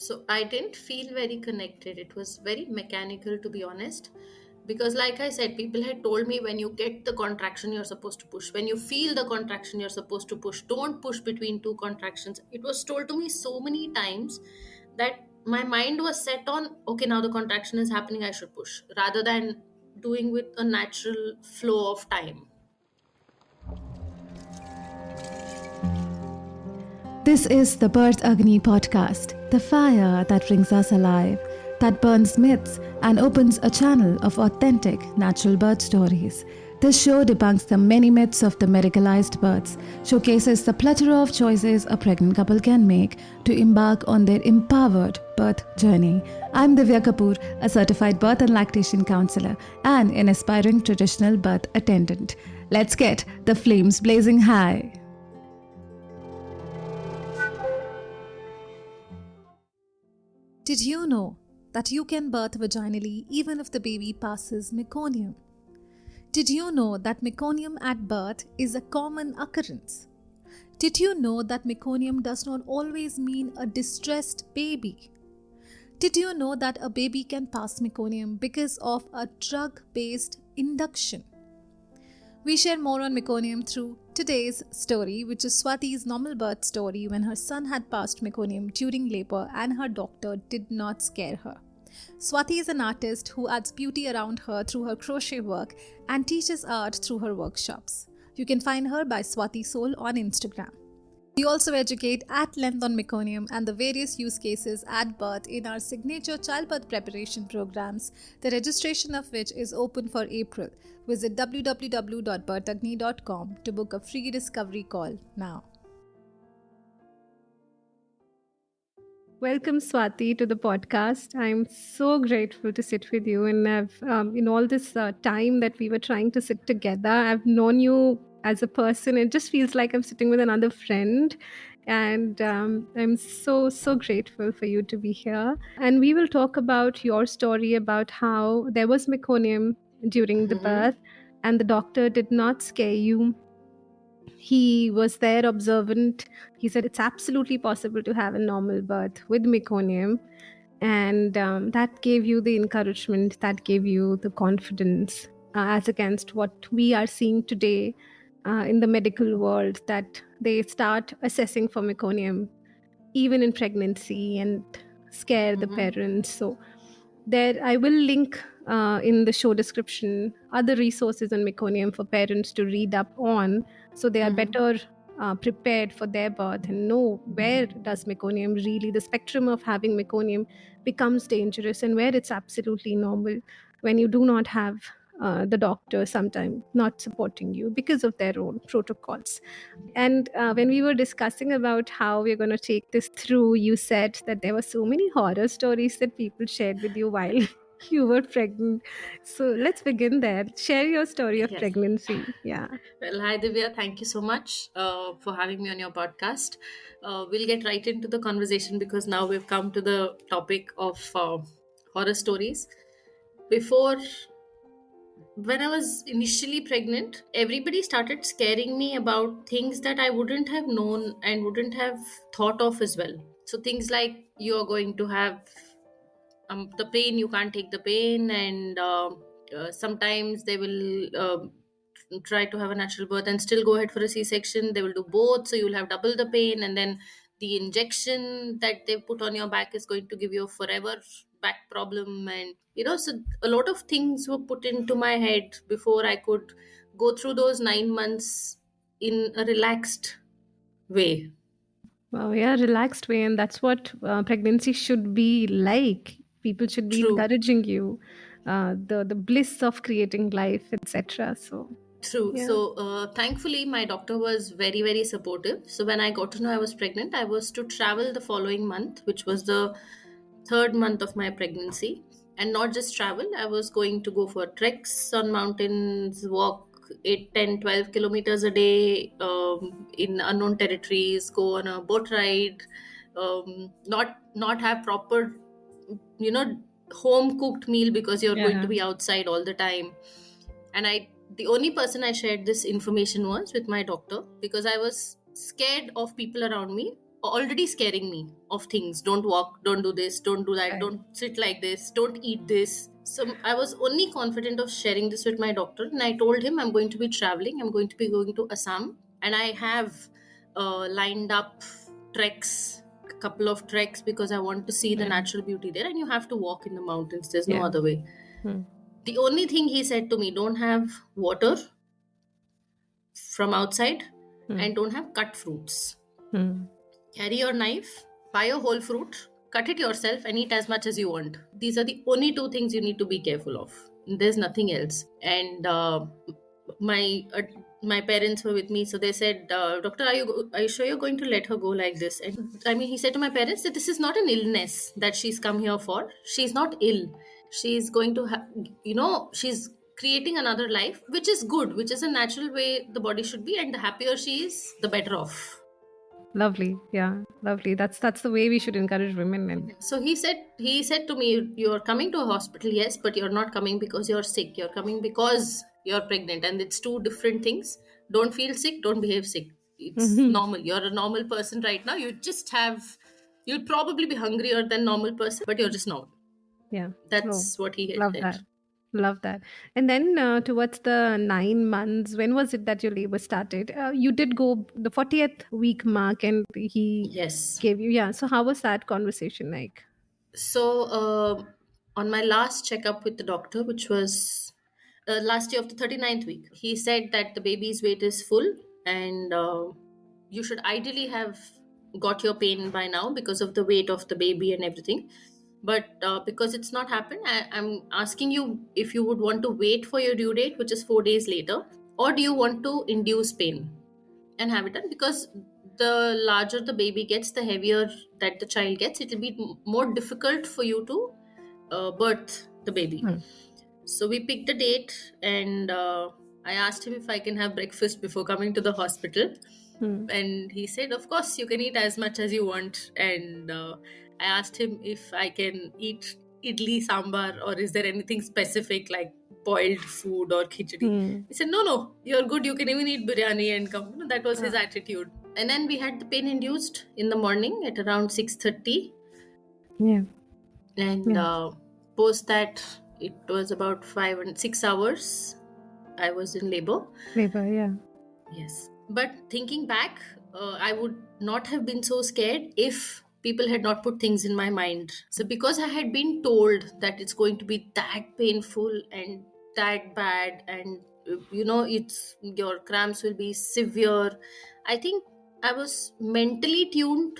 So I didn't feel very connected. It was very mechanical, to be honest. Because, like I said, people had told me when you get the contraction, you're supposed to push. When you feel the contraction, you're supposed to push. Don't push between two contractions. It was told to me so many times that my mind was set on, okay, now the contraction is happening, I should push, rather than doing with a natural flow of time. This is the Birth Agni podcast, the fire that brings us alive, that burns myths and opens a channel of authentic natural birth stories. This show debunks the many myths of the medicalized births, showcases the plethora of choices a pregnant couple can make to embark on their empowered birth journey. I'm Divya Kapoor, a certified birth and lactation counselor and an aspiring traditional birth attendant. Let's get the flames blazing high. Did you know that you can birth vaginally even if the baby passes meconium? Did you know that meconium at birth is a common occurrence? Did you know that meconium does not always mean a distressed baby? Did you know that a baby can pass meconium because of a drug-based induction? We share more on meconium through today's story, which is Swati's normal birth story when her son had passed meconium during labor and her doctor did not scare her. Swati is an artist who adds beauty around her through her crochet work and teaches art through her workshops. You can find her by Swati Soul on Instagram. We also educate at length on meconium and the various use cases at birth in our signature childbirth preparation programs, the registration of which is open for April. Visit www.birthagni.com to book a free discovery call now. Welcome, Swati, to the podcast. I'm so grateful to sit with you. And I've, in all this time that we were trying to sit together, I've known you as a person. It just feels like I'm sitting with another friend. And I'm so grateful for you to be here. And we will talk about your story about how there was meconium during the birth and the doctor did not scare you. He was there observant. He said it's absolutely possible to have a normal birth with meconium. And that gave you the encouragement, that gave you the confidence as against what we are seeing today in the medical world, that they start assessing for meconium even in pregnancy and scare the parents. So there, I will link in the show description other resources on meconium for parents to read up on, so they are better prepared for their birth and know where does meconium really, the spectrum of having meconium becomes dangerous and where it's absolutely normal when you do not have the doctor sometimes not supporting you because of their own protocols. And when we were discussing about how we're going to take this through, you said that there were so many horror stories that people shared with you while you were pregnant. So let's begin there. Share your story of Yes. pregnancy. Yeah. Well, hi Divya. Thank you so much for having me on your podcast. We'll get right into the conversation because now we've come to the topic of horror stories. Before, when I was initially pregnant, everybody started scaring me about things that I wouldn't have known and wouldn't have thought of as well. So things like you are going to have the pain, you can't take the pain, and sometimes they will try to have a natural birth and still go ahead for a c-section. They will do both, so you'll have double the pain, and then the injection that they put on your back is going to give you a forever back problem. And so a lot of things were put into my head before I could go through those 9 months in a relaxed way. Well, yeah, relaxed way. And that's what pregnancy should be like. People should be True. encouraging you, the bliss of creating life, etc. So, True. yeah. So, thankfully, my doctor was very, very supportive. So, when I got to know I was pregnant, I was to travel the following month, which was the third month of my pregnancy. And not just travel, I was going to go for treks on mountains, walk 8, 10, 12 kilometers a day in unknown territories, go on a boat ride, not have proper, you know, home cooked meal because you're going to Yeah. be outside all the time. And the only person I shared this information was with my doctor because I was scared of people around me already scaring me of things. Don't walk, don't do this, don't do that, Right. don't sit like this, don't eat this. So I was only confident of sharing this with my doctor, and I told him I'm going to be traveling, I'm going to be going to Assam, and I have lined up treks, a couple of treks, because I want to see the Yeah. natural beauty there, and you have to walk in the mountains, there's no Yeah. other way. Hmm. The only thing he said to me, don't have water from outside, Hmm. and don't have cut fruits. Hmm. Carry your knife, buy a whole fruit, cut it yourself, and eat as much as you want. These are the only two things you need to be careful of. There's nothing else. And my parents were with me, so they said, "Doctor, are you sure you're going to let her go like this?" And I mean, he said to my parents that this is not an illness that she's come here for. She's not ill. She's going to she's creating another life, which is good, which is a natural way the body should be, and the happier she is, the better off. Lovely. Yeah. Lovely. That's the way we should encourage women. And So he said to me, "You're coming to a hospital, yes, but you're not coming because you're sick. You're coming because you're pregnant, and it's two different things. Don't feel sick. Don't behave sick. It's Mhm. normal. You're a normal person right now. You'd probably be hungrier than normal person, but you're just normal." Yeah. Oh, That's what he had love said. that. Love that. And then towards the 9 months, when was it that your labor started? You did go the 40th week mark, and he Yes. gave you, yeah. So how was that conversation like? So, on my last checkup with the doctor, which was last year of the 39th week, he said that the baby's weight is full, and you should ideally have got your pain by now because of the weight of the baby and everything. But because it's not happened, I'm asking you if you would want to wait for your due date, which is 4 days later, or do you want to induce pain and have it done? Because the larger the baby gets, the heavier that the child gets, it will be more difficult for you to birth the baby. Hmm. So we picked a date, and I asked him if I can have breakfast before coming to the hospital. Hmm. And he said, "Of course, you can eat as much as you want." And I asked him if I can eat idli sambar, or is there anything specific like boiled food or khichdi. Hmm. He said, "No, no, you're good. You can even eat biryani and come." That was his Ah, attitude. And then we had the pain induced in the morning at around 6:30, yeah. and Yeah. post that it was about 5 and 6 hours I was in labor. Labor. Yeah. Yes. But thinking back, I would not have been so scared if people had not put things in my mind. So, because I had been told that it's going to be that painful and that bad, and it's your cramps will be severe, I think I was mentally tuned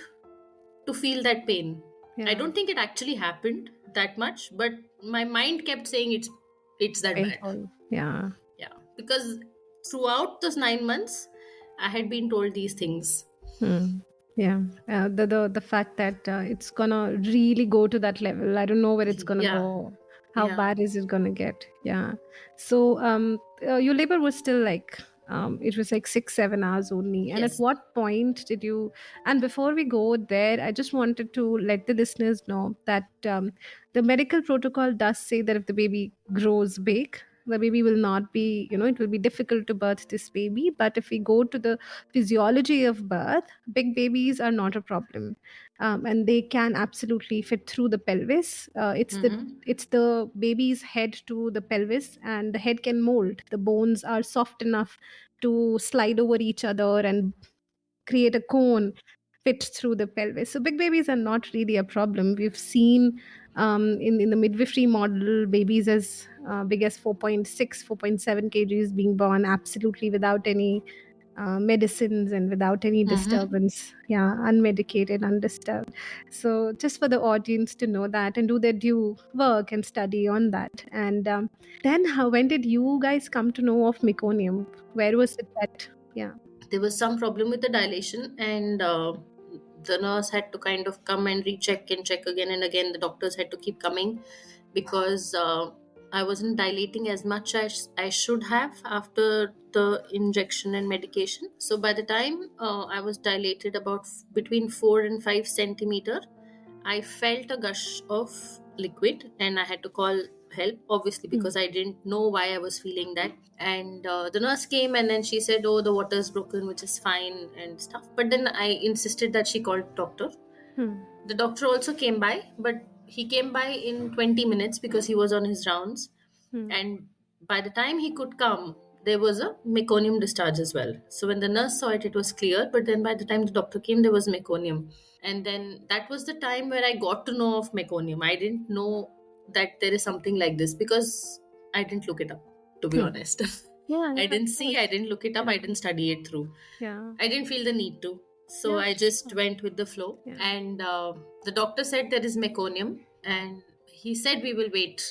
to feel that pain. I Yeah. don't think it actually happened that much, but my mind kept saying it's that bad. Painful. Yeah. Yeah, because throughout those 9 months, I had been told these things. Hmm. Yeah. The fact that it's gonna really go to that level. I don't know where it's gonna Yeah, go. How yeah, bad is it gonna get? Yeah. So your labor was still like it was like 6-7 hours only. And at yes. what point did you? And before we go there, I just wanted to let the listeners know that the medical protocol does say that if the baby grows big, the baby will not be, it will be difficult to birth this baby. But if we go to the physiology of birth, big babies are not a problem, and they can absolutely fit through the pelvis. Mm-hmm. It's the baby's head to the pelvis, and the head can mold. The bones are soft enough to slide over each other and create a cone fit through the pelvis. So big babies are not really a problem. We've seen in the midwifery model babies as big as 4.6, 4.7 kgs being born absolutely without any medicines and without any Mm-hmm. disturbance. Yeah, unmedicated, undisturbed. So just for the audience to know that and do their due work and study on that. And then when did you guys come to know of meconium? Where was it that? Yeah. There was some problem with the dilation, and the nurse had to kind of come and recheck and check again and again. The doctors had to keep coming because I wasn't dilating as much as I should have after the injection and medication. So by the time I was dilated about between 4 and 5 centimeter, I felt a gush of liquid, and I had to call help, obviously, because I didn't know why I was feeling that. And the nurse came, and then she said, "Oh, the water's broken," which is fine and stuff. But then I insisted that she called doctor. Hmm. The doctor also came by, but he came by in 20 minutes because he was on his rounds. Hmm. And by the time he could come, there was a meconium discharge as well. So when the nurse saw it, it was clear. But then by the time the doctor came, there was meconium. And then that was the time where I got to know of meconium. I didn't know that there is something like this because I didn't look it up, to be Hmm. honest. Yeah, I yeah, of didn't see, I course. didn't look it up, Yeah, I didn't study it through. yeah, I didn't feel the need to. So yeah, I just sure. went with the flow. Yeah. And the doctor said there is meconium. And he said we will wait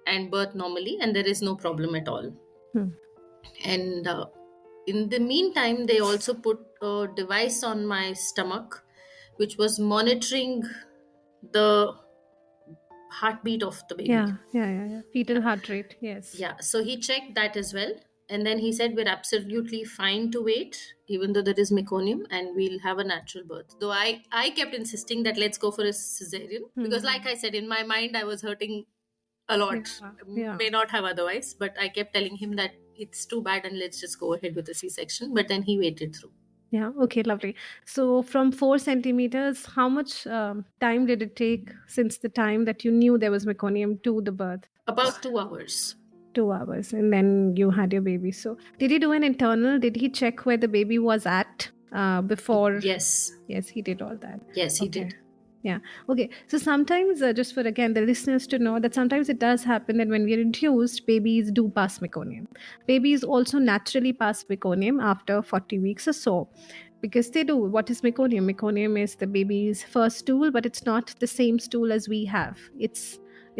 and birth normally, and there is no problem at all. Hmm. And in the meantime, they also put a device on my stomach, which was monitoring the heartbeat of the baby. Yeah, yeah, yeah, yeah. Fetal Yeah. heart rate, yes. Yeah, so he checked that as well. And then he said, we're absolutely fine to wait, even though there is meconium, and we'll have a natural birth. Though I kept insisting that let's go for a cesarean, because, like Hmm. I said, in my mind, I was hurting a Yeah, lot. yeah. May not have otherwise, but I kept telling him that it's too bad and let's just go ahead with the C section. But then he waited through. Yeah, okay, lovely. So from 4 centimeters, how much time did it take since the time that you knew there was meconium to the birth? About 2 hours. 2 hours, and then you had your baby. So did he do an internal? Did he check where the baby was at before? Yes. Yes, he did all that. Yes, he Okay. did. Yeah. Okay. So sometimes, just for again the listeners to know that sometimes it does happen that when we are induced, babies do pass meconium. Babies also naturally pass meconium after 40 weeks or so, because they do. What is meconium? Meconium is the baby's first stool, but it's not the same stool as we have. It's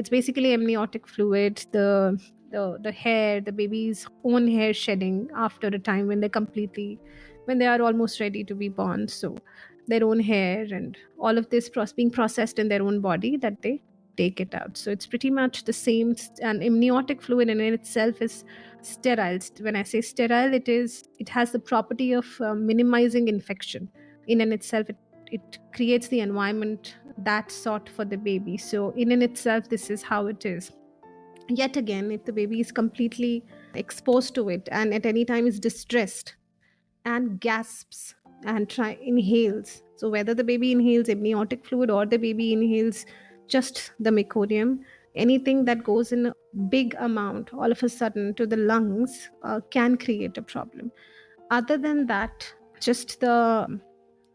basically amniotic fluid, the hair, the baby's own hair shedding after a time when they are almost ready to be born. So their own hair and all of this being processed in their own body that they take it out. So it's pretty much the same. And amniotic fluid in itself is sterile. When I say sterile, it has the property of minimizing infection. In and itself, it creates the environment that's sought for the baby. So in and itself, this is how it is. Yet again, if the baby is completely exposed to it and at any time is distressed and gasps and try inhales, so whether the baby inhales amniotic fluid or the baby inhales just the meconium, anything that goes in a big amount all of a sudden to the lungs can create a problem. Other than that, just the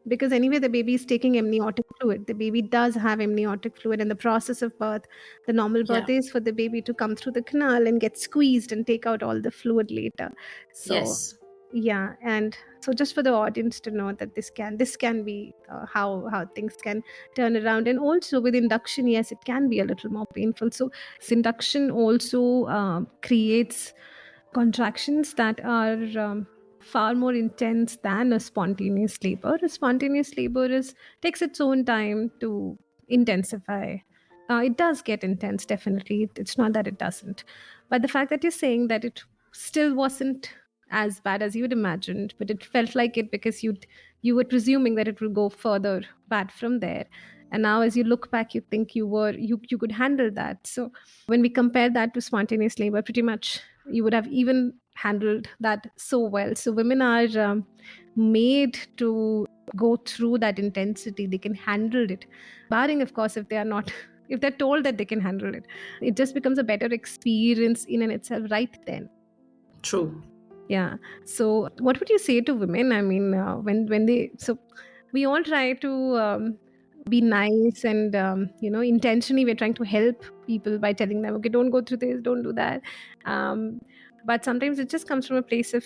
because anyway the baby is taking amniotic fluid, the baby does have amniotic fluid in the process of birth. The normal Yeah. birth is for the baby to come through the canal and get squeezed and take out all the fluid later. So Yes. yeah, and so just for the audience to know that this can be how things can turn around. And also with induction, yes, it can be a little more painful. So induction also creates contractions that are far more intense than a spontaneous labor. A spontaneous labor takes its own time to intensify. It does get intense, definitely. It's not that it doesn't. But the fact that you're saying that it still wasn't as bad as you'd imagined, but it felt like it because you were presuming that it would go further bad from there. And now as you look back, you think you could handle that. So when we compare that to spontaneous labor, pretty much you would have even handled that so well. So women are made to go through that intensity. They can handle it, barring of course if they are not if they're told that they can handle it. It just becomes a better experience in and itself right then. True. Yeah. So what would you say to women? I mean, when they so we all try to be nice and intentionally we're trying to help people by telling them, okay, don't go through this, don't do that. um, but sometimes it just comes from a place of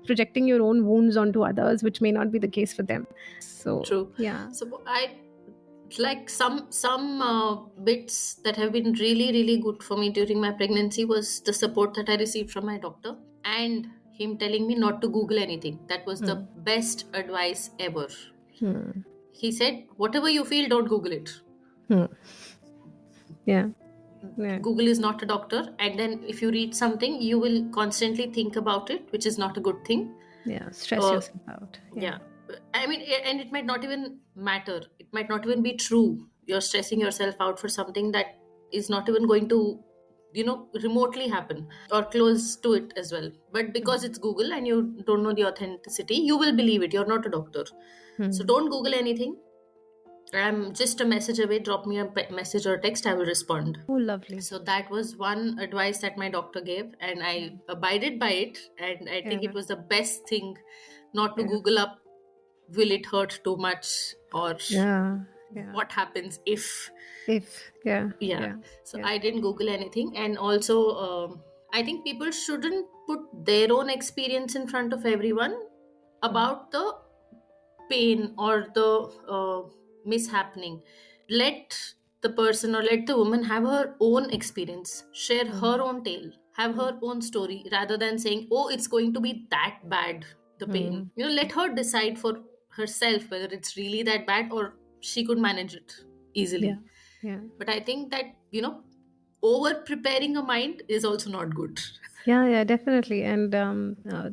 projecting your own wounds onto others, which may not be the case for them. So True. yeah. So I like some bits that have been really really good for me during my pregnancy was the support that I received from my doctor, and him telling me not to Google anything. That was the Hmm. best advice ever. Hmm. He said, whatever you feel, don't Google it. Hmm. Yeah. Yeah. Google is not a doctor, and then if you read something, you will constantly think about it, which is not a good thing. Yeah. Stress uh, yourself out. Yeah. yeah, I mean, and it might not even matter, it might not even be true. you're stressing yourself out for something that is not even going to, remotely happen or close to it as well. But because it's Google and you don't know the authenticity, you will believe it. You're not a doctor. So Hmm. don't Google anything. I'm just a message away. Drop me a message or text. I will respond. Oh, lovely. So that was one advice that my doctor gave, and Yeah. I abided by it. And I think Yeah. it was the best thing not to Yeah. Google up, will it hurt too much, or Yeah. Yeah. what happens if. If, yeah. Yeah. Yeah. So Yeah. I didn't Google anything. And also, I think people shouldn't put their own experience in front of everyone Hmm. about the pain or the mishappening. Let the person or let the woman have her own experience, share her Hmm. own tale, have Hmm. her own story, rather than saying, oh, it's going to be that bad, the pain. Hmm. Let her decide for herself whether it's really that bad or she could manage it Yeah. easily. Yeah. But I think that, over preparing a mind is also not good. Yeah, yeah, definitely. And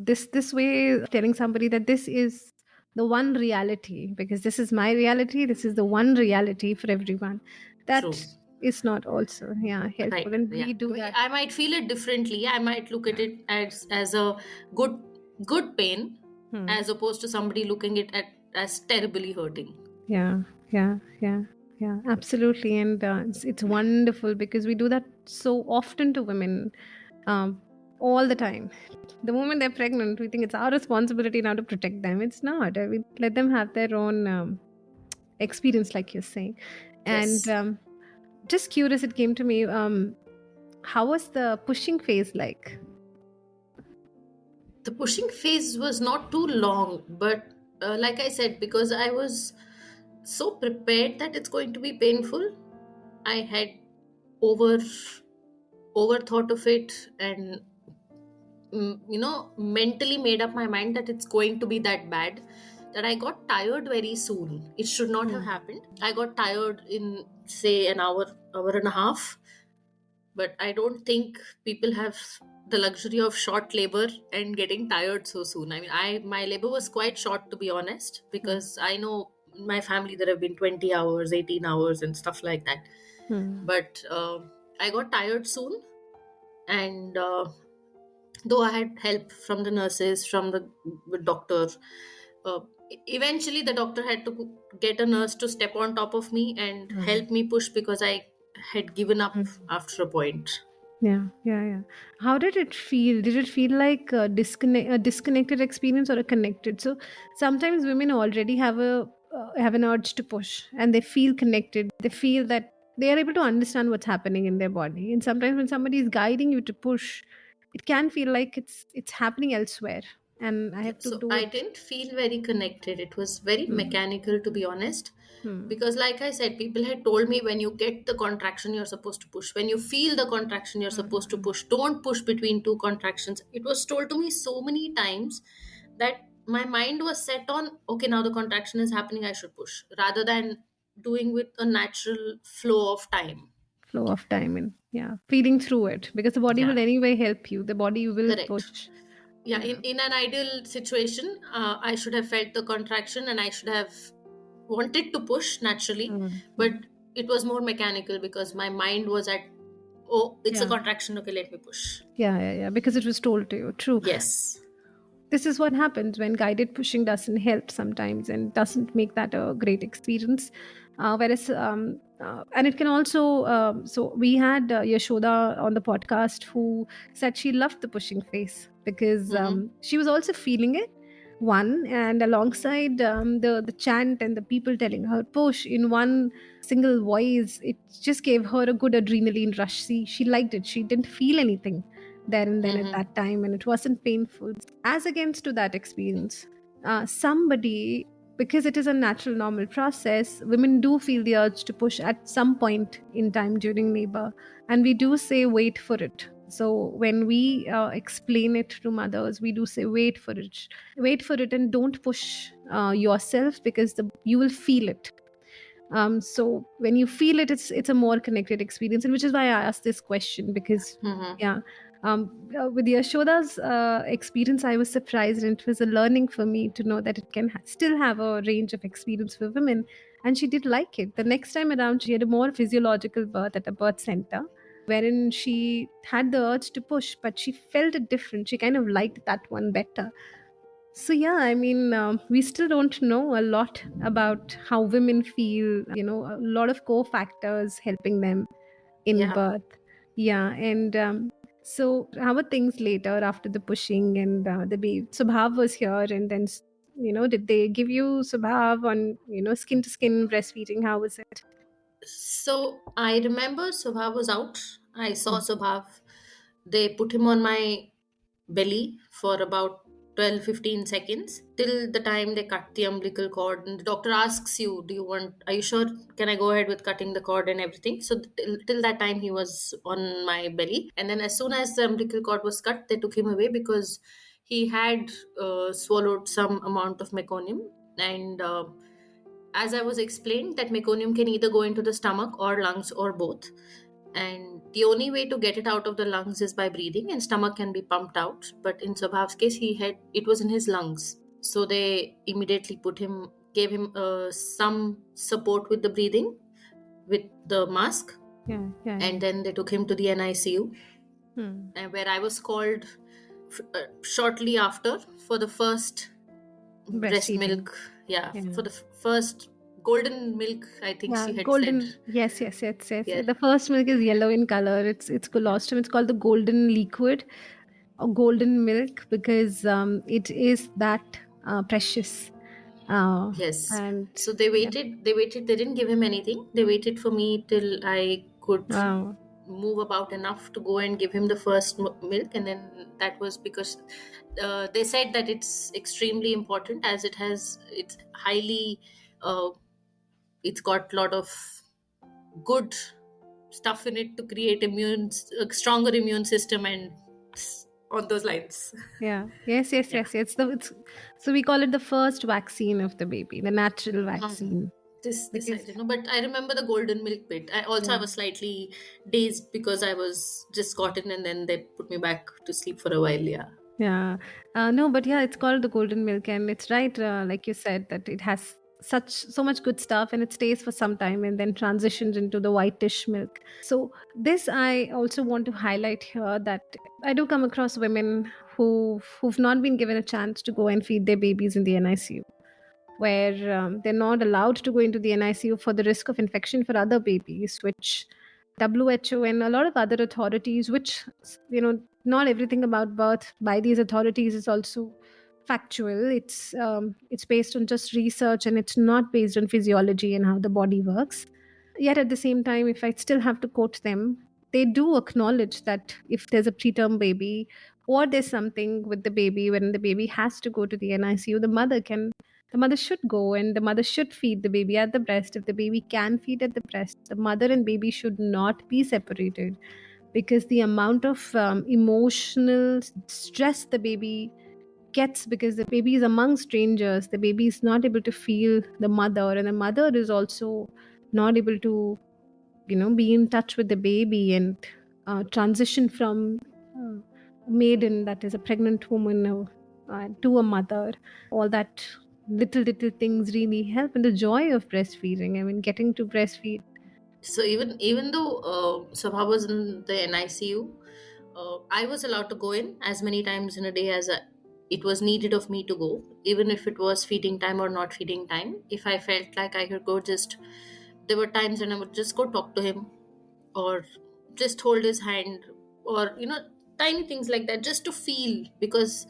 this way, telling somebody that this is the one reality, because this is my reality, this is the one reality for everyone. That True. is not also, yeah, helpful. Right. And Yeah. we do that. I might feel it differently. I might look at it as a good good pain, Hmm. as opposed to somebody looking it at as terribly hurting. Yeah, yeah, yeah, yeah, absolutely. And it's wonderful because we do that so often to women, um, all the time. The moment they're pregnant, we think it's our responsibility now to protect them. It's not. We let them have their own experience, like you're saying. And Yes. just curious, it came to me. How was the pushing phase like? The pushing phase was not too long, but like I said, because I was so prepared that it's going to be painful, I had over overthought of it, and mentally made up my mind that it's going to be that bad, that I got tired very soon. It should not have Hmm. happened. I got tired in, say, an hour and a half. But I don't think people have the luxury of short labor and getting tired so soon. I mean, I my labor was quite short, to be honest, Hmm. because I know in my family there have been 20 hours, 18 hours, and stuff like that. Hmm. But I got tired soon, and though I had help from the nurses, from the doctor, uh, eventually the doctor had to get a nurse to step on top of me and Hmm. help me push, because I had given up Hmm. after a point. Yeah, yeah, yeah. How did it feel? Did it feel like a disconnected experience or a connected? So sometimes women already have an urge to push, and they feel connected. They feel that they are able to understand what's happening in their body. And sometimes when somebody is guiding you to push, it can feel like it's happening elsewhere, and I Yeah, have to so do I it. didn't feel very connected. It was very Hmm. mechanical, to be honest. Hmm. Because, like I said, people had told me, when you get the contraction, you're supposed to push. When you feel the contraction, you're supposed to Hmm. push. Don't push between two contractions. It was told to me so many times that my mind was set on, okay, now the contraction is happening, I should push, rather than doing with a natural flow of time. Flow of time and yeah, feeling through it because the body Yeah, will anyway help you. The body will correct. push. Yeah, Yeah. in an ideal situation, I should have felt the contraction and I should have wanted to push naturally, but Mm-hmm. it was more mechanical because my mind was at, oh, it's a Yeah. contraction, okay, let me push. Yeah, yeah, yeah. Because it was told to you. True. Yes. This is what happens when guided pushing doesn't help sometimes and doesn't make that a great experience. And it can also, so we had Yashoda on the podcast who said she loved the pushing phase because Mm-hmm. she was also feeling it. One and alongside the chant and the people telling her push in one single voice, it just gave her a good adrenaline rush. She liked it. She didn't feel anything there and then at Mm-hmm. that time, and it wasn't painful as against to that experience. Somebody, because it is a natural normal process, women do feel the urge to push at some point in time during labor, and we do say wait for it. So when we explain it to mothers, we do say wait for it and don't push yourself because you will feel it. So when you feel it, it's a more connected experience, and which is why I asked this question because Mm-hmm. yeah, with Yashoda's experience, I was surprised, and it was a learning for me to know that it can still have a range of experience for women, And she did like it. The next time around, she had a more physiological birth at a birth center, wherein she had the urge to push, but she felt it different. She kind of liked that one better. So, yeah, I mean, we still don't know a lot about how women feel, a lot of co-factors helping them in Yeah. birth. Yeah, and so how are things later after the pushing and the baby? Subhav was here, and then did they give you Subhav on skin to skin breastfeeding? How was it? So I remember Subhav was out. I saw Mm. Subhav. They put him on my belly for about 12-15 seconds till the time they cut the umbilical cord, and the doctor asks you, do you want, are you sure, can I go ahead with cutting the cord and everything? So till that time he was on my belly, and then as soon as the umbilical cord was cut, they took him away because he had swallowed some amount of meconium. And as I was explained, that meconium can either go into the stomach or lungs or both, and the only way to get it out of the lungs is by breathing, and stomach can be pumped out. But in Swabhav's case, he had, it was in his lungs, so they immediately gave him some support with the breathing with the mask, Yeah, yeah, yeah. and then they took him to the NICU, Hmm. and where I was called shortly after for the first breast Breastfeeding. milk. Yeah, Yeah. for the first golden milk, I think Yeah, she had said. golden. Yes, yes, yes, yes. Yeah. The first milk is yellow in color. It's colostrum. It's called the golden liquid or golden milk because it is that precious. Uh, Yes. and So they yeah, waited. They waited. They didn't give him anything. They waited for me till I could wow. move about enough to go and give him the first milk, and then that was because they said that it's extremely important, as it's highly uh, it's got a lot of good stuff in it to create a stronger immune system, and on those lines. Yeah. Yes, yes, Yeah. yes. It's so we call it the first vaccine of the baby, the natural Um, vaccine. this I Because didn't know, but I remember the golden milk bit. I yeah. was slightly dazed because I was just gotten, and then they put me back to sleep for a while. Yeah. Yeah. No, but yeah, it's called the golden milk, and it's right, like you said, that it has so much good stuff, and it stays for some time, and then transitions into the whitish milk. So this I also want to highlight here that I do come across women who've not been given a chance to go and feed their babies in the NICU, where they're not allowed to go into the NICU for the risk of infection for other babies, which WHO and a lot of other authorities, which, not everything about birth by these authorities is also factual. It's based on just research, and it's not based on physiology and how the body works. Yet at the same time, if I still have to quote them, they do acknowledge that if there's a preterm baby or there's something with the baby when the baby has to go to the NICU, the mother should go, and the mother should feed the baby at the breast. If the baby can feed at the breast, the mother and baby should not be separated, because the amount of emotional stress the baby gets, because the baby is among strangers, the baby is not able to feel the mother, and the mother is also not able to be in touch with the baby and transition from uh, maiden, that is a pregnant woman, to a mother. All that little things really help, and the joy of breastfeeding, I mean, getting to breastfeed. So even though Sabha was in the NICU, I was allowed to go in as many times in a day as it was needed of me to go, even if it was feeding time or not feeding time. If I felt like I could go, just there were times when I would just go talk to him, or just hold his hand, or tiny things like that, just to feel. Because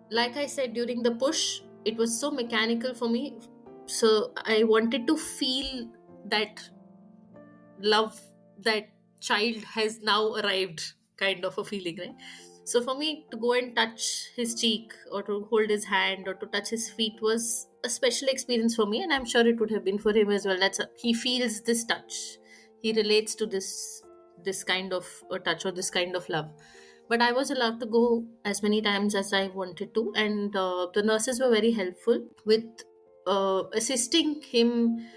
like I said, during the push, it was so mechanical for me, so I wanted to feel that love, that child has now arrived, kind of a feeling, right? So for me to go and touch his cheek, or to hold his hand, or to touch his feet, was a special experience for me, and I'm sure it would have been for him as well. He feels this touch, he relates to this kind of a touch, or this kind of love. But I was allowed to go as many times as I wanted to, and the nurses were very helpful with assisting him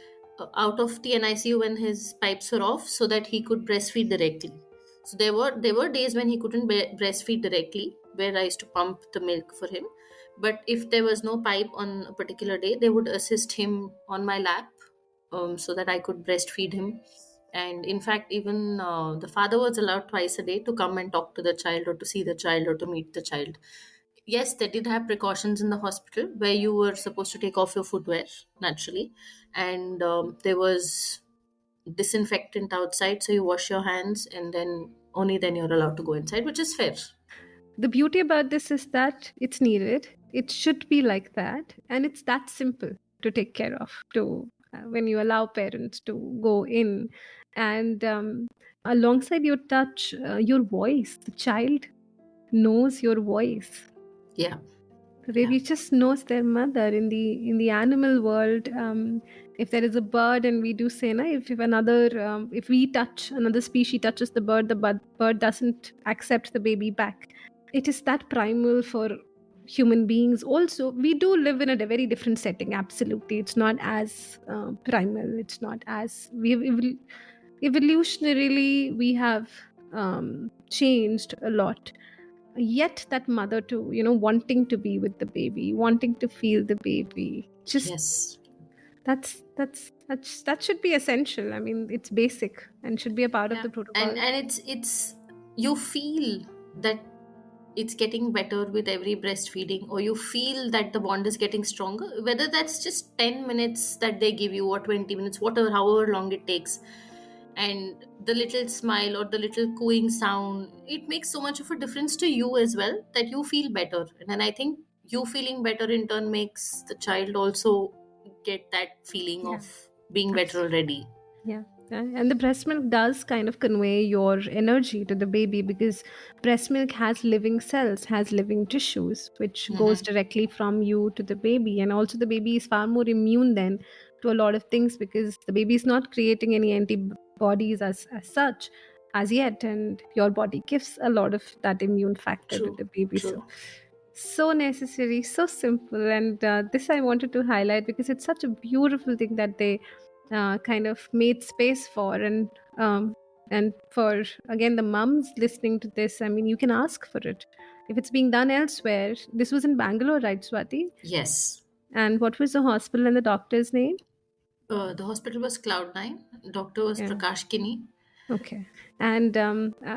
out of the NICU when his pipes were off, so that he could breastfeed directly. So there were days when he couldn't breastfeed directly, where I used to pump the milk for him. But if there was no pipe on a particular day, they would assist him on my lap, so that I could breastfeed him. And in fact, even the father was allowed twice a day to come and talk to the child or to see the child or to meet the child. Yes, they did have precautions in the hospital where you were supposed to take off your footwear naturally, and there was disinfectant outside, so you wash your hands and then only then you're allowed to go inside, which is fair. The beauty about this is that it's needed. It should be like that, and it's that simple to take care of. To when you allow parents to go in, and alongside your touch, your voice, the child knows your voice. Yeah, The yeah, baby just knows their mother. In the animal world, if there is a bird and we do say, na, if we touch another species touches the bird, bird doesn't accept the baby back. It is that primal for human beings. Also, we do live in a very different setting. Absolutely, it's not as primal. It's not as evolutionarily we have changed a lot, yet that mother too, wanting to be with the baby, wanting to feel the baby, just yes. that should be essential. I mean, it's basic and should be a part of Yeah, the protocol. and it's you feel that it's getting better with every breastfeeding, or you feel that the bond is getting stronger, whether that's just 10 minutes that they give you or 20 minutes, whatever, however long it takes. And the little smile or the little cooing sound, it makes so much of a difference to you as well, that you feel better. And then I think you feeling better in turn makes the child also get that feeling Yeah, of being better absolutely. already. Yeah. And the breast milk does kind of convey your energy to the baby, because breast milk has living cells, has living tissues, which goes Hmm. directly from you to the baby. And also, the baby is far more immune then to a lot of things, because the baby is not creating any antibodies as such as yet. And your body gives a lot of that immune factor to True, the baby. true. So necessary, so simple. And this I wanted to highlight because it's such a beautiful thing that they kind of made space for. And for, again, the mums listening to this, I mean, you can ask for it if it's being done elsewhere. This was in Bangalore, right, Swati? Yes. And what was the hospital and the doctor's name? The hospital was Cloud9. Doctor was Yeah. Prakash Kini. Okay. And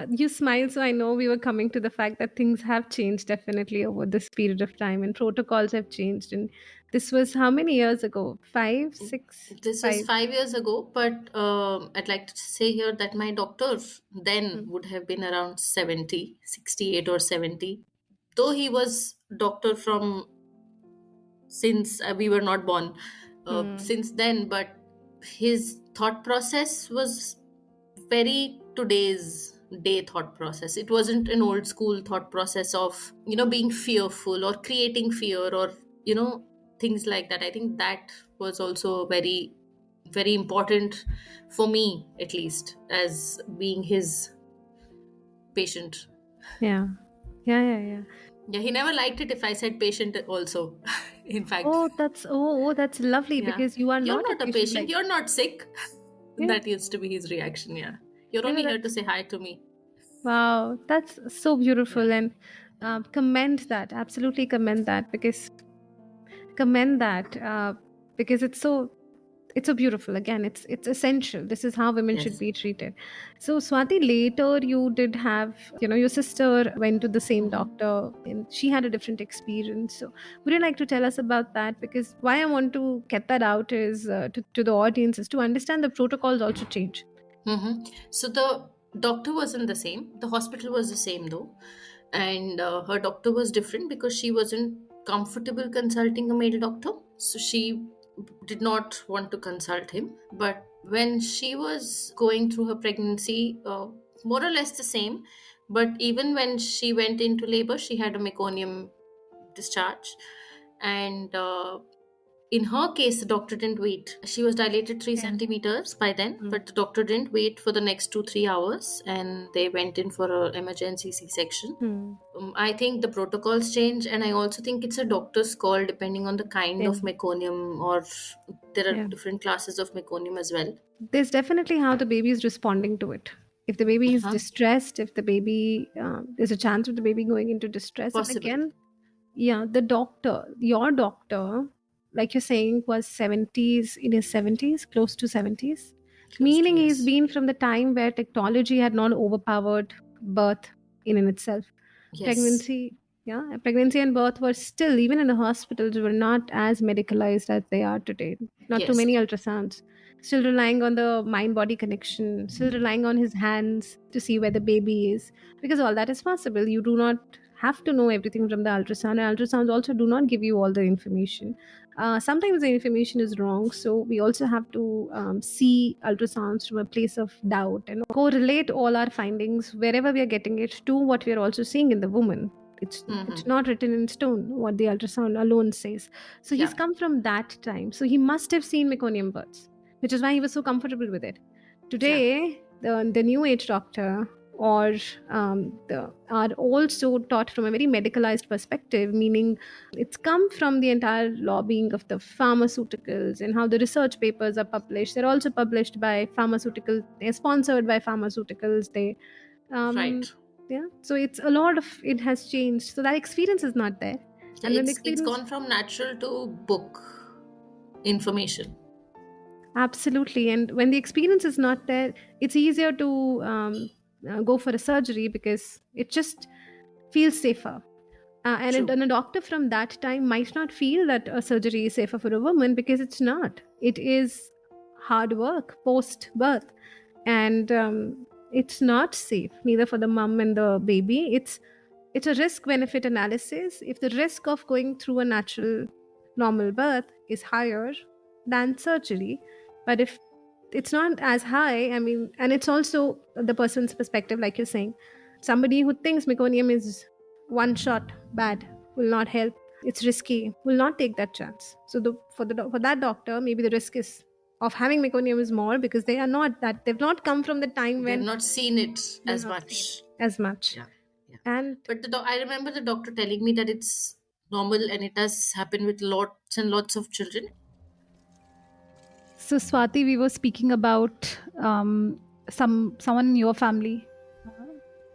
you smile, so I know we were coming to the fact that things have changed definitely over this period of time, and protocols have changed. And this was how many years ago? Five, six, This was five. 5 years ago, but I'd like to say here that my doctor then Hmm. would have been around 70, 68 or 70. Though he was doctor from since we were not born, Hmm. since then, but his thought process was very today's day thought process. It wasn't an old school thought process of, being fearful or creating fear or, things like that. I think that was also very, very important for me, at least, as being his patient. Yeah. Yeah, yeah, yeah. Yeah, he never liked it if I said patient also. In fact, That's lovely, yeah, because you are you're not a not a patient patient, like. you're not sick. Yeah. That used to be his reaction. Yeah, you're Yeah, only here to that's say hi to me. wow. That's so Yeah. beautiful, and commend that. Absolutely commend that, because commend that because it's so beautiful. Again, it's essential. This is how women should Yes. be treated. So, Swati, later you did have, your sister went to the same Mhm. doctor and she had a different experience. So, would you like to tell us about that? Because why I want to get that out is to the audience is to understand the protocols also change. So the doctor wasn't the same. The hospital was the same though, and her doctor was different because she wasn't comfortable consulting a male doctor. So she did not want to consult him. But when she was going through her pregnancy, more or less the same. But even when she went into labor, she had a meconium discharge, and in her case, the doctor didn't wait. She was dilated 3 Okay. centimeters by then, Mm. but the doctor didn't wait for the next 2-3 hours and they went in for an emergency C section. Hmm. I think the protocols change, and I also think it's a doctor's call depending on the kind Yeah. of meconium, or there are Yeah. different classes of meconium as well. There's definitely how the baby is responding to it. If the baby is Uh-huh. distressed, if the baby, there's a chance of the baby going into distress. And Possible. again, yeah, the doctor, your doctor, like you're saying, was 70s, in his 70s, close to 70s. Close to, Meaning he's yes. been from the time where technology had not overpowered birth in and itself. Yes. Pregnancy, yeah, pregnancy and birth were still, even in the hospitals, were not as medicalized as they are today. Not too Yes. many ultrasounds. Still relying on the mind body connection, still relying on his hands to see where the baby is, because all that is possible. You do not have to know everything from the ultrasound, and ultrasounds also do not give you all the information. Sometimes the information is wrong, so we also have to see ultrasounds from a place of doubt and correlate all our findings wherever we are getting it to what we are also seeing in the woman. It's Mm-hmm. not written in stone what the ultrasound alone says. So he's Yeah. come from that time, so he must have seen meconium births, which is why he was so comfortable with it. Yeah. Today the new age doctor, or are also taught from a very medicalized perspective, meaning it's come from the entire lobbying of the pharmaceuticals and how the research papers are published. They're also published by pharmaceutical, they're sponsored by pharmaceuticals. Um, Right. yeah, so it's a lot of, it has changed. So that experience is not there. Yeah, And when the it's experience, gone from natural to book information. absolutely. And when the experience is not there, it's easier to go for a surgery because it just feels safer. True. And a doctor from that time might not feel that a surgery is safer for a woman, because it's not. It is hard work post birth, and it's not safe neither for the mom and the baby. It's a risk benefit analysis. If the risk of going through a natural normal birth is higher than surgery, but if it's not as high, I mean, and it's also the person's perspective, like you're saying. Somebody who thinks meconium is one shot bad, will not help, it's risky, will not take that chance. So for that doctor, maybe the risk is of having meconium is more, because they are not that, they've not come from the time They've when not seen it they've as not seen much. as much. Yeah. Yeah. And But I remember the doctor telling me that it's normal and it does happen with lots and lots of children. So Swati, we were speaking about someone in your family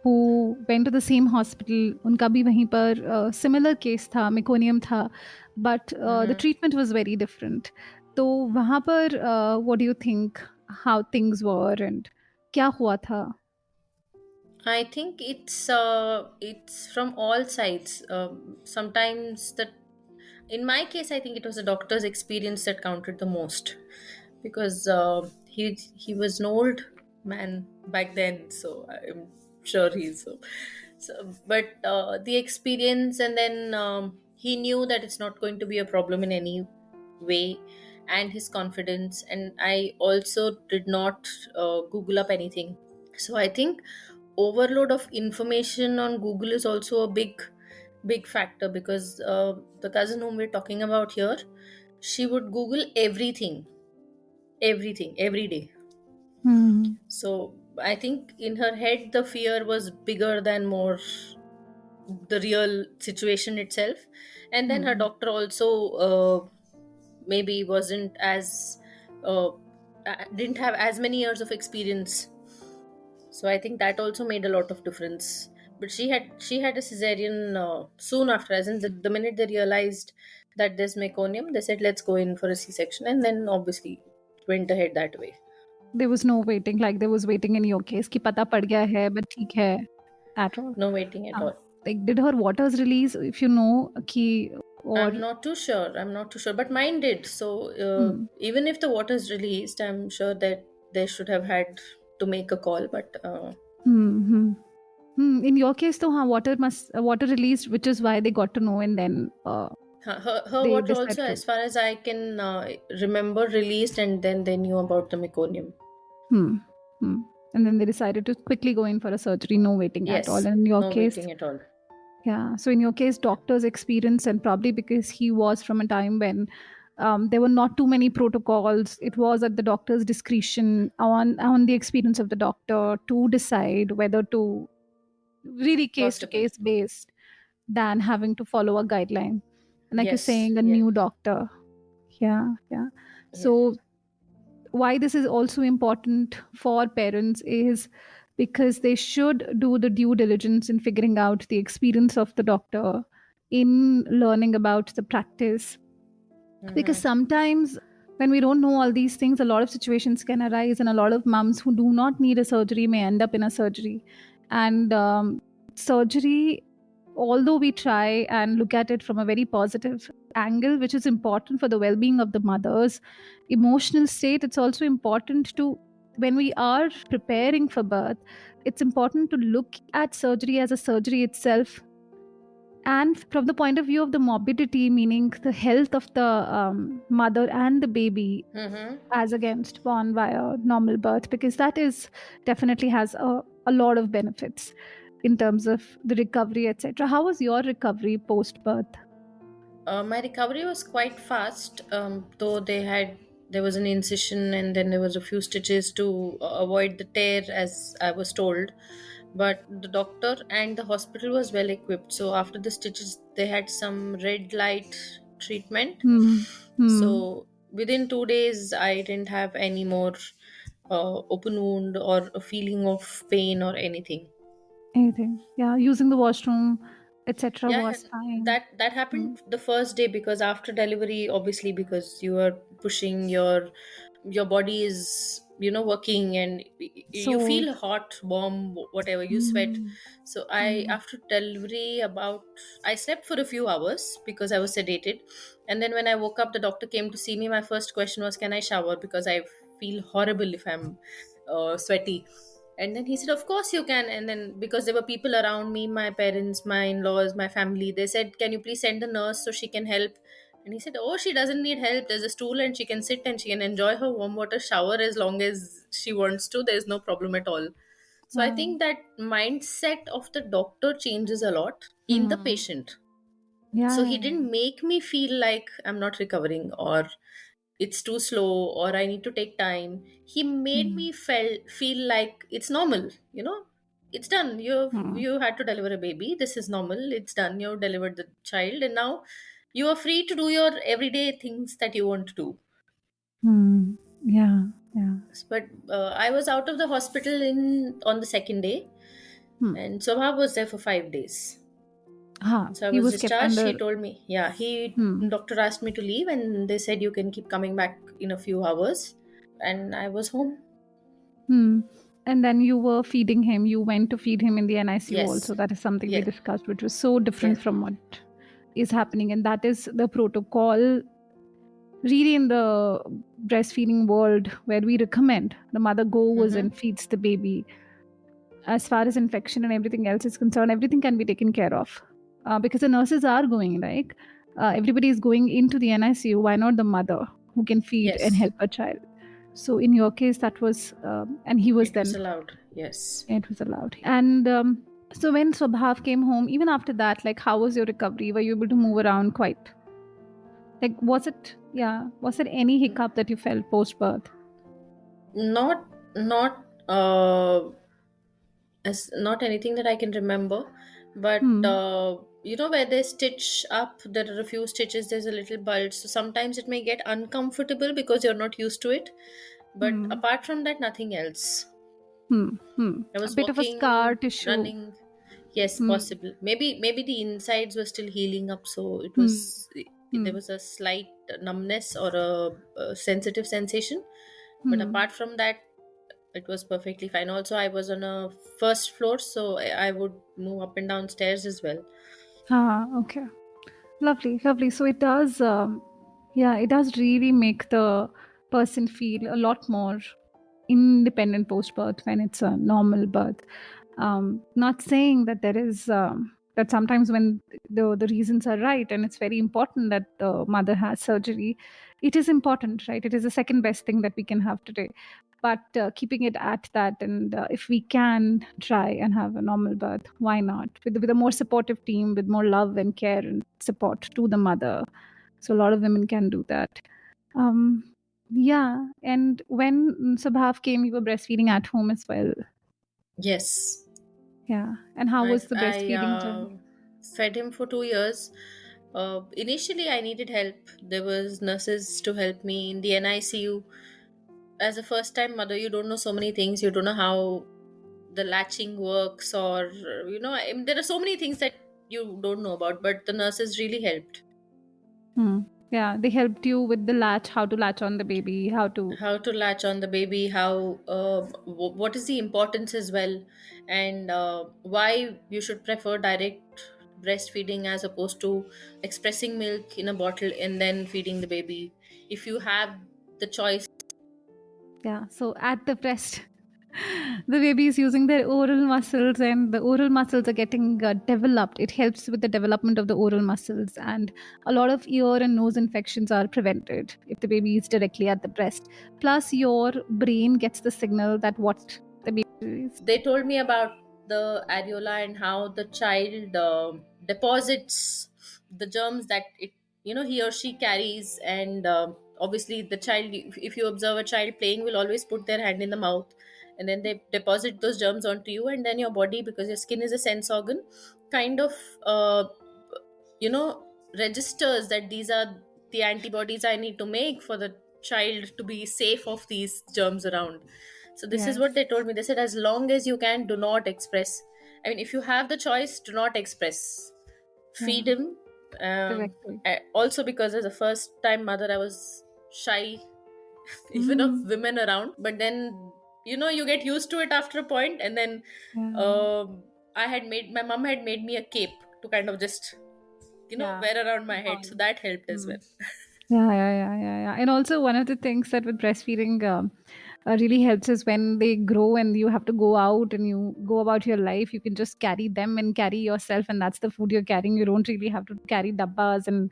who went to the same hospital. उनका भी वहीं पर similar case था, meconium था, but the treatment was very different. तो वहाँ पर what do you think how things were and क्या हुआ था? I think it's from all sides. Sometimes that, in my case, I think it was the doctor's experience that counted the most, because he was an old man back then, so I'm sure he's so. But the experience, and then he knew that it's not going to be a problem in any way, and his confidence. And I also did not Google up anything. So I think overload of information on Google is also a big factor, because the cousin whom we're talking about here, she would Google everything every day. Hmm. So I think in her head the fear was bigger than more the real situation itself. And then her doctor also maybe wasn't as didn't have as many years of experience. So I think that also made a lot of difference. But she had a cesarean soon after, as in the minute they realized that there's meconium, they said let's go in for a C-section, and then obviously went ahead that way. There was no waiting like there was waiting in your case कि पता पड़ गया है but ठीक है at all. No waiting at all. Like did her waters release if you know कि or I'm not too sure, but mine did. So even if the water is released, I'm sure that they should have had to make a call. But in your case though water released, which is why they got to know and then her they water decided also, to. as far as I can remember, released, and then they knew about the meconium. And then they decided to quickly go in for a surgery, no waiting at all. Yes, And in your no case, waiting at all. yeah. So in your case, doctor's experience, and probably because he was from a time when there were not too many protocols. It was at the doctor's discretion on the experience of the doctor to decide whether to really case to Possible. case based than having to follow a guideline. And like you're Yes, saying, a yes, new doctor. Yeah. yes. So why this is also important for parents is because they should do the due diligence in figuring out the experience of the doctor, in learning about the practice, Because Mm-hmm. sometimes when we don't know all these things, a lot of situations can arise, and a lot of moms who do not need a surgery may end up in a surgery. And surgery, although we try and look at it from a very positive angle, which is important for the well-being of the mother's emotional state, it's also important to, when we are preparing for birth, it's important to look at surgery as a surgery itself, and from the point of view of the morbidity, meaning the health of the mother and the baby, Mm-hmm. as against born via normal birth, because that is definitely has a lot of benefits in terms of the recovery, etc. How was your recovery post birth? My recovery was quite fast, though there was an incision and then there was a few stitches to avoid the tear, as I was told. But the doctor and the hospital was well equipped. So after the stitches, they had some red light treatment. Hmm. Hmm. So within 2 days, I didn't have any more open wound or a feeling of pain or anything. Anything? Yeah, using the washroom, etc. Yeah, was fine. that Hmm. happened the first day, because after delivery, obviously, because you are pushing your body is working, and you So. feel hot, warm, whatever, you sweat. Hmm. So I, Hmm. after delivery, about I slept for a few hours because I was sedated. And then when I woke up, the doctor came to see me. My first question was, can I shower, because I feel horrible if I'm sweaty. And then he said, of course you can. And then, because there were people around me, my parents, my in-laws, my family, they said, can you please send a nurse so she can help? And he said, oh, she doesn't need help, there's a stool and she can sit and she can enjoy her warm water shower as long as she wants to. There's no problem at all. So I Wow. think that mindset of the doctor changes a lot in the Hmm. patient. So Yeah, he yeah, yeah. didn't make me feel like I'm not recovering, or it's too slow, or I need to take time. He made Hmm. me feel like it's normal. It's done. Hmm. You had to deliver a baby. This is normal. It's done. You delivered the child, and now you are free to do your everyday things that you want to do. Hmm. Yeah, yeah. But I was out of the hospital in on the second day, Hmm. and Sobha was there for 5 days. So I He was was kept discharged. He under. told me, yeah, Hmm. doctor asked me to leave, and they said you can keep coming back in a few hours, and I was home. Hmm. And then you were feeding him. You went to feed him in the NICU Yes, also. That is something we yes, discussed, which was so different yes. from what is happening. And that is the protocol really in the breastfeeding world, where we recommend the mother goes Mm-hmm. and feeds the baby. As far as infection and everything else is concerned, everything can be taken care of, because the nurses are going, like everybody is going into the NICU. Why not the mother who can feed and Yes, help her child? So in your case, that was, and he was it was then, allowed. Yes. it was allowed. And so when Swabhav came home, even after that, like how was your recovery? Were you able to move around quite? Like was it, yeah, was there any hiccup that you felt post birth? Not as not anything that I can remember, but Hmm. where they stitch up, there are a few stitches. There's a little bulge, so sometimes it may get uncomfortable because you're not used to it. But Hmm. apart from that, nothing else. Hmm. Hmm. I A was bit of a scar walking, tissue. running. Yes, Hmm. possible. Maybe the insides were still healing up, so Hmm. there Hmm. was a slight numbness or a sensitive sensation. But Hmm. apart from that, it was perfectly fine. Also, I was on a first floor, so I would move up and down stairs as well. Ah, okay. Lovely, lovely. So it does, yeah, it does really make the person feel a lot more independent post birth when it's a normal birth. Not saying that there is, that sometimes when the reasons are right and it's very important that the mother has surgery, it is important, right? It is the second best thing that we can have today. But keeping it at that, and if we can try and have a normal birth, why not? With a more supportive team, with more love and care and support to the mother. So a lot of women can do that. Um, yeah. And when Subhav came, you were breastfeeding at home as well. Yes, Yeah. And how I was the I breastfeeding journey? fed him for 2 years. Initially, I needed help. There was nurses to help me in the NICU. As a first-time mother, you don't know so many things. You don't know how the latching works, or I mean, there are so many things that you don't know about. But the nurses really helped. Hmm. Yeah, they helped you with the latch, how to latch on the baby, how to. How to latch on the baby, how what is the importance as well, and why you should prefer direct breastfeeding as opposed to expressing milk in a bottle and then feeding the baby if you have the choice. Yeah, so at the breast, the baby is using their oral muscles, and the oral muscles are getting developed. It helps with the development of the oral muscles, and a lot of ear and nose infections are prevented if the baby is directly at the breast. Plus, your brain gets the signal that what the baby is. They told me about the areola and how the child deposits the germs that it, he or she carries, and obviously the child, if you observe a child playing, will always put their hand in the mouth, and then they deposit those germs onto you, and then your body, because your skin is a sense organ, kind of uh, you know registers that these are the antibodies I need to make for the child to be safe of these germs around. So this is what Yes, they told me. They said, as long as you can, do not express. I mean, if you have the choice, do not express. yeah, Feed him. directly. Also, because as a first time mother, I was shy even of Mhm. women around. But then, you get used to it after a point, and then Yeah, um my mom had made me a cape to kind of just yeah. wear around my head, so Gone. that helped as Hmm. well. Yeah. And also, one of the things that with breastfeeding really helps is when they grow and you have to go out and you go about your life, you can just carry them and carry yourself, and that's the food you're carrying. You don't really have to carry dabbas and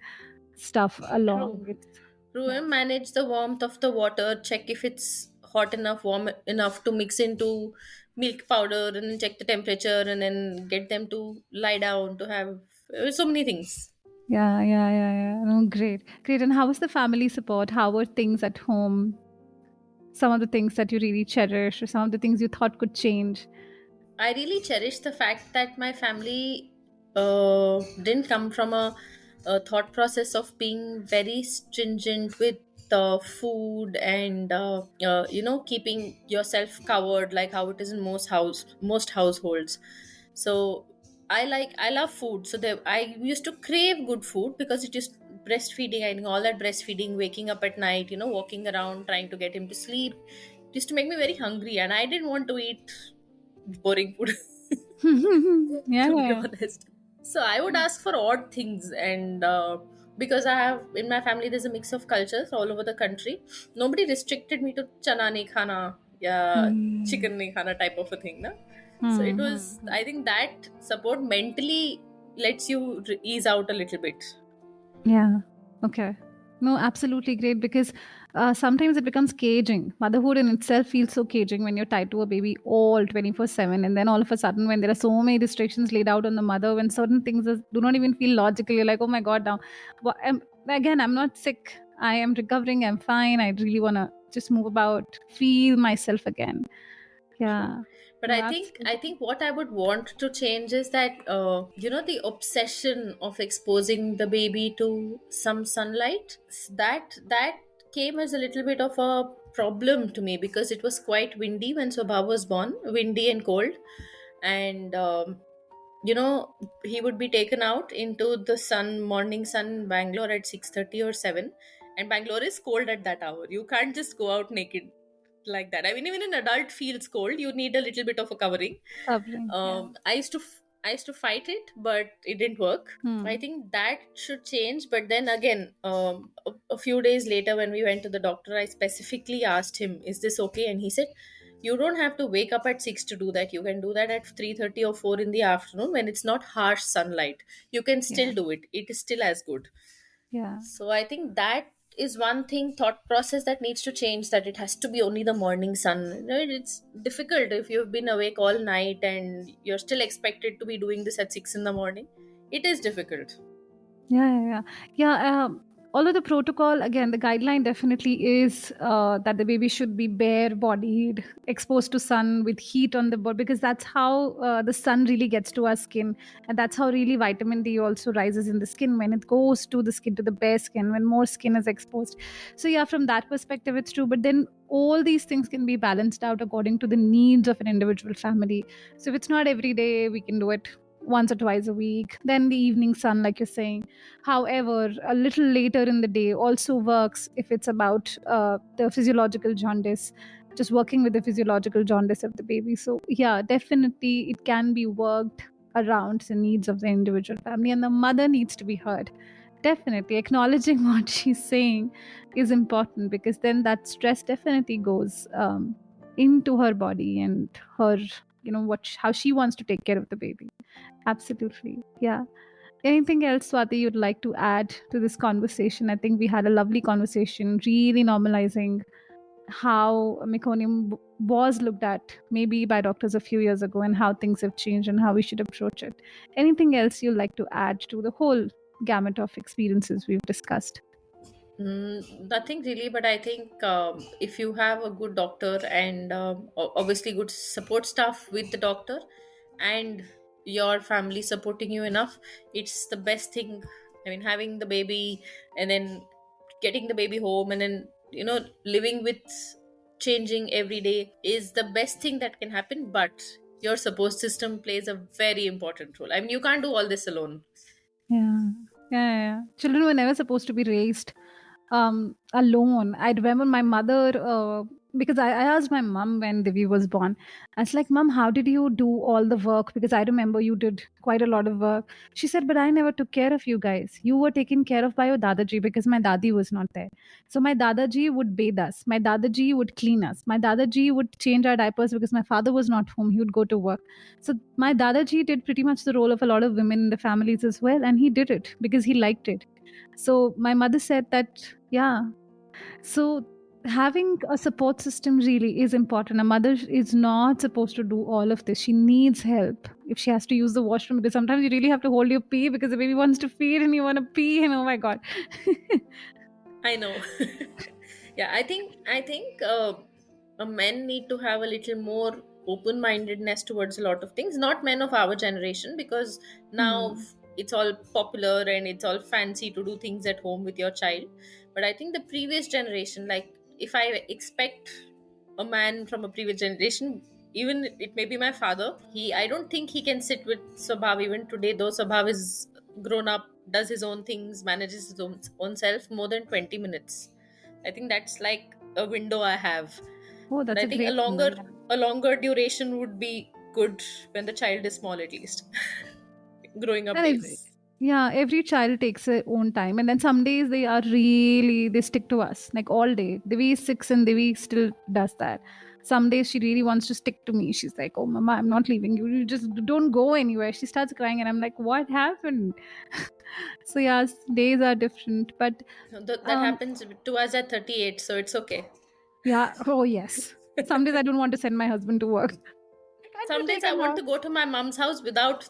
stuff True. along. It's True. yeah, And manage the warmth of the water. Check if it's hot enough, warm enough to mix into milk powder, and then check the temperature, and then get them to lie down to have so many things. yeah. No, great. And how is the family support? How are things at home? Some of the things that you really cherish, or some of the things you thought could change. I really cherish the fact that my family didn't come from a thought process of being very stringent with food and keeping yourself covered like how it is in most households. So I love food. So I used to crave good food because it is breastfeeding. I think all that breastfeeding, waking up at night, walking around trying to get him to sleep, it used to make me very hungry, and I didn't want to eat boring food. Yeah, To be yeah. honest, so I would ask for odd things, and because I have in my family there's a mix of cultures all over the country. Nobody restricted me to chana nahi khana, yeah, Hmm. chicken nahi khana type of a thing, na. So it was, Hmm. I think, that support mentally lets you ease out a little bit. Yeah. Okay. No, absolutely great, because sometimes it becomes caging. Motherhood in itself feels so caging when you're tied to a baby all 24/7. And then all of a sudden, when there are so many restrictions laid out on the mother, when certain things do not even feel logical, you're like, oh my God, now. Again, I'm not sick. I am recovering. I'm fine. I really want to just move about, feel myself again. True. Yeah. But No, I think absolutely. what I would want to change is that the obsession of exposing the baby to some sunlight, that came as a little bit of a problem to me because it was quite windy when Swabha was born, windy and cold, and you know he would be taken out into the morning sun in Bangalore at 6:30 or 7, and Bangalore is cold at that hour. You can't just go out naked like that. I mean, even an adult feels cold. You need a little bit of a covering. Covering. Yeah. I used to fight it, but it didn't work. I Hmm. think that should change. But then again, a few days later, when we went to the doctor, I specifically asked him, "Is this okay?" And he said, "You don't have to wake up at 6 to do that. You can do that at 3:30 or 4 in the afternoon when it's not harsh sunlight. You can Yeah. still do it. It is still as good." Yeah. So I think that is one thing, thought process that needs to change, that it has to be only the morning sun. It's difficult if you've been awake all night and you're still expected to be doing this at 6 in the morning. It is difficult. Yeah. Although the protocol, again, the guideline definitely is that the baby should be bare-bodied, exposed to sun with heat on the body, because that's how the sun really gets to our skin, and that's how really vitamin D also rises in the skin when it goes to the skin, to the bare skin, when more skin is exposed. So yeah, from that perspective, it's true. But then all these things can be balanced out according to the needs of an individual family. So if it's not every day, we can do it once or twice a week. Then the evening sun, like you're saying. However, a little later in the day also works if it's about the physiological jaundice, just working with the physiological jaundice of the baby. So, yeah, definitely it can be worked around the needs of the individual family, and the mother needs to be heard. Definitely acknowledging what she's saying is important, because then that stress definitely goes into her body and her, how she wants to take care of the baby. Absolutely. Yeah. Anything else, Swati, you'd like to add to this conversation? I think we had a lovely conversation, really normalizing how meconium was looked at maybe by doctors a few years ago, and how things have changed and how we should approach it. Anything else you'd like to add to the whole gamut of experiences we've discussed? Nothing really, but I think if you have a good doctor and obviously good support staff with the doctor and your family supporting you enough, it's the best thing. I mean, having the baby and then getting the baby home and then, living with changing every day is the best thing that can happen. But your support system plays a very important role. I mean, you can't do all this alone. Yeah. Yeah. Children were never supposed to be raised alone. I remember my mother, because I asked my mom when Divi was born. I was like, Mom, how did you do all the work? Because I remember you did quite a lot of work. She said, but I never took care of you guys. You were taken care of by your Dadaji, because my Dadi was not there. So my Dadaji would bathe us. My Dadaji would clean us. My Dadaji would change our diapers because my father was not home. He would go to work. So my Dadaji did pretty much the role of a lot of women in the families as well. And he did it because he liked it. So my mother said that, yeah. So having a support system really is important. A mother is not supposed to do all of this. She needs help if she has to use the washroom, because sometimes you really have to hold your pee because the baby wants to feed and you want to pee, and oh my god. I know. Yeah, I think men need to have a little more open-mindedness towards a lot of things. Not men of our generation, because now Hmm. it's all popular and it's all fancy to do things at home with your child. But I think the previous generation, like if I expect a man from a previous generation, even it may be my father, I don't think he can sit with Swabhav even today, though Swabhav is grown up, does his own things, manages his own self more than 20 minutes. I think that's like a window I have. Oh, And that's I a think great window. Yeah. a longer duration would be good when the child is small, at least. Growing up And days. yeah, every child takes their own time, and then some days they stick to us like all day. Devi is 6 and Devi still does that. Some days she really wants to stick to me. She's like, "Oh, Mama, I'm not leaving you. You just don't go anywhere." She starts crying, and I'm like, "What happened?" So yeah, days are different, but That um, happens to us at 38, so it's okay. yeah. Oh yes. Some days I don't want to send my husband to work. Can't you Some days take I him want off? to go to my mom's house without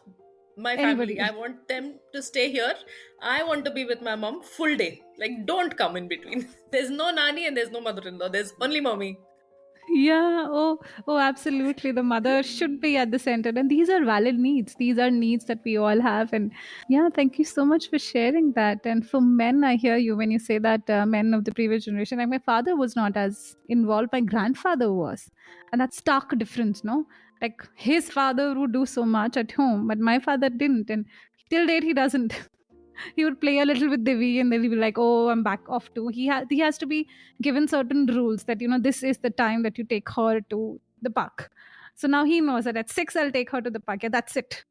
my family. I Anybody? want them to stay here. I want to be with my mom full day. Like, don't come in between. There's no nanny and there's no mother-in-law. There's only mommy. Yeah, oh, absolutely. The mother should be at the center. And these are valid needs. These are needs that we all have. And yeah, thank you so much for sharing that. And for men, I hear you when you say that men of the previous generation, like my father was not as involved, my grandfather was. And that's stark difference, no? Like his father would do so much at home, but my father didn't. And till date, he doesn't. He would play a little with Devi, and then he'd be like, "Oh, I'm back off too." He has to be given certain rules that this is the time that you take her to the park. So now he knows that at 6 I'll take her to the park. Yeah, that's it.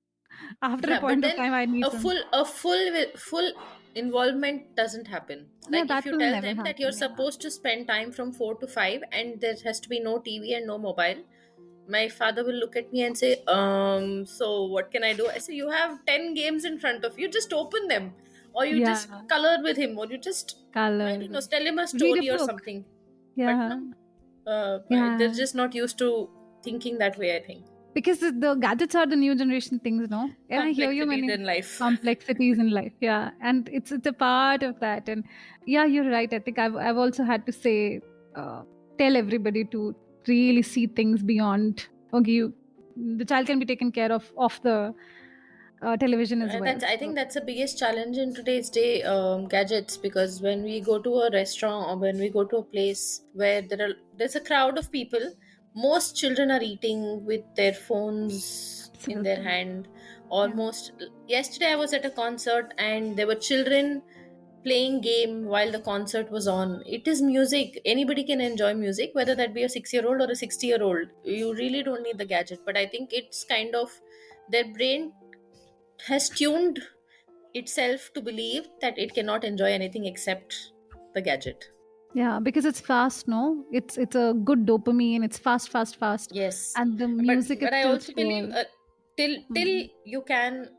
After a Yeah, but point of then time, I need some. a full involvement doesn't happen. Yeah, Like if that you will tell never them that you're happen. Yeah. supposed to spend time from 4 to 5 and there has to be no TV and no mobile, my father will look at me and say, so what can I do? I say, you have 10 games in front of you, just open them, or you Yeah, just color with him, or you just, I don't know, color. tell him a Read a story or book. something. But Yeah, no, they're yeah. just not used to thinking that way, I think. Because the gadgets are the new generation things, no? And I hear you Complexities many in life. complexities in life. Yeah, and it's a part of that. And yeah, you're right. I think I've also had to say, uh, tell everybody to really see things beyond. Okay, the child can be taken care of off the television as well. That's I So think that's the biggest challenge in today's day, gadgets. Because when we go to a restaurant or when we go to a place where there's a crowd of people, most children are eating with their phones in their absolutely. hand, almost yesterday I was at a concert and there were children playing game while the concert was on. It is music, anybody can enjoy music, whether that be a 6-year-old or a 60-year-old. You really don't need the gadget, but I think it's kind of their brain has tuned itself to believe that it cannot enjoy anything except the gadget. Yeah, because it's fast, no? It's a good dopamine. It's fast, fast, fast, Yes, and the but music is I still also believe slower. till Hmm.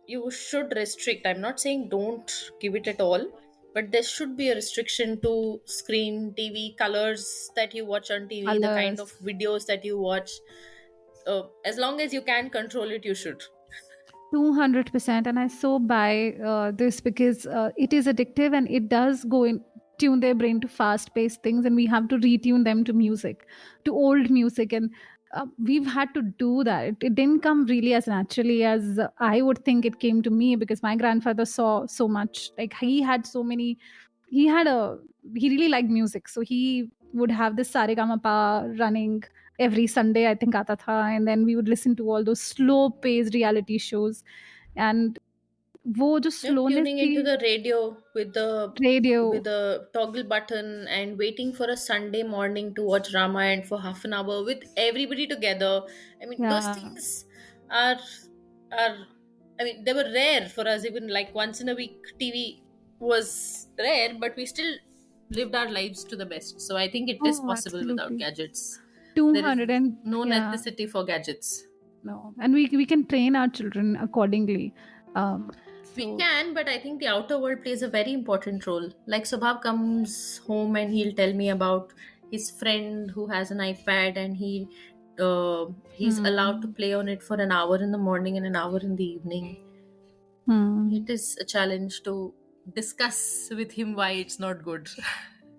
you should restrict. I'm not saying don't give it at all, but there should be a restriction to screen, TV, colors that you watch on TV, the kind of Colors. videos that you watch. As long as you can control it, you should. 200%. And I so buy this because it is addictive and it does go in tune their brain to fast paced things, and we have to retune them to music, to old music. And we've had to do that. It didn't come really as naturally as I would think it came to me, because my grandfather saw so much. Like, he had a he really liked music, so he would have this Saregama running every Sunday, I think, aata tha, and then we would listen to all those slow paced reality shows. And वो जो Yep, slowness tuning थी, into the radio with radio. the toggle button and waiting for a Sunday morning to watch Ramayana for half an hour with everybody together. I mean, those Yeah. things are are. I mean, they were rare for us. Even like once in a week, TV was rare, but we still lived our lives to the best. So I think it is Oh, possible without absolutely. gadgets. There is 200. And no yeah, necessity for gadgets. no. And we can train our children accordingly. We So can, but I think the outer world plays a very important role. Like Subhav comes home and he'll tell me about his friend who has an iPad and he's allowed to hmm, play on it for an hour in the morning and an hour in the evening. hmm. It is a challenge to discuss with him why it's not good.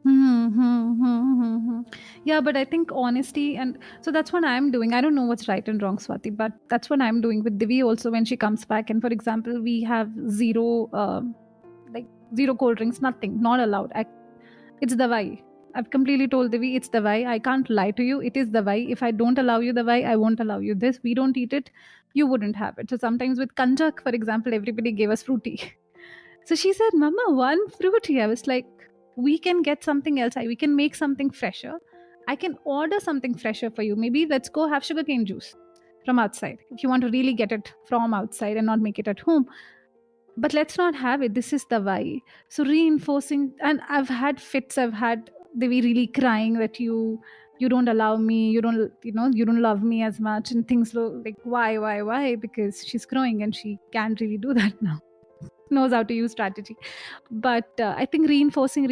Hmm, hmm, hmm, hmm, hmm. Yeah, but I think honesty, and so that's what I'm doing. I don't know what's right and wrong, Swati, but that's what I'm doing with Divi also when she comes back. And for example, we have zero, like zero cold drinks, nothing, not allowed. It's the why. I've completely told Divi it's the why. I can't lie to you. It is the why. If I don't allow you the why, I won't allow you this. We don't eat it. You wouldn't have it. So sometimes with kanjak, for example, everybody gave us fruity. So she said, Mama, one fruity. I was like, we can get something else. We can make something fresher. I can order something fresher for you. Maybe let's go have sugarcane juice from outside if you want to really get it from outside and not make it at home. But let's not have it. This is the why. So reinforcing, and I've had fits. I've had they were really crying that you don't allow me. You don't love me as much, and things like why? Because she's growing and she can't really do that now. Knows how to use strategy. But I think reinforcing